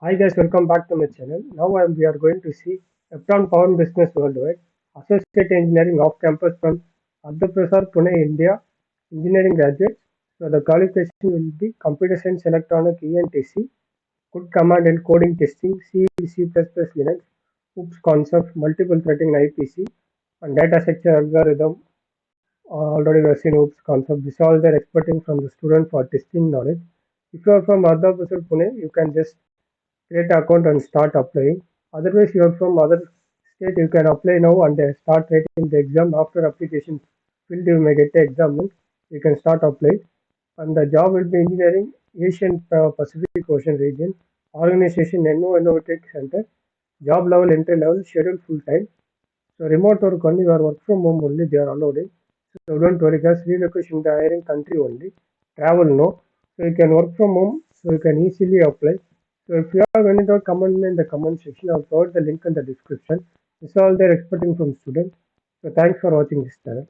Hi guys, welcome back to my channel. We are going to see Electron Power Business Worldwide, Associate Engineering off campus from Andhra Pradesh, Pune, India, engineering graduates. So the qualification will be Computer Science, Electronic, ENTC, good command and coding testing, C, C++, Linux, OOPS concept, multiple threading IPC, and data structure algorithm. Already we have seen OOPS concept. This all they're expecting from the student for testing knowledge. If you are from Andhra Pradesh, Pune, you can just create an account and start applying. Otherwise, you are from other state, you can apply now and start writing the exam. After application filled, you may get the exam link. You can start applying. And the job will be engineering, Asian Pacific Ocean region, organization Innovative Center, job level, entry level, schedule full time. So remote work only, or work from home only, they are allowed in. So don't worry, guys, relocation the hiring country only. Travel no. So you can work from home, so you can easily apply. So if you have any doubt, comment me in the comment section. I'll provide the link in the description. This is all they're expecting from students. So thanks for watching this channel.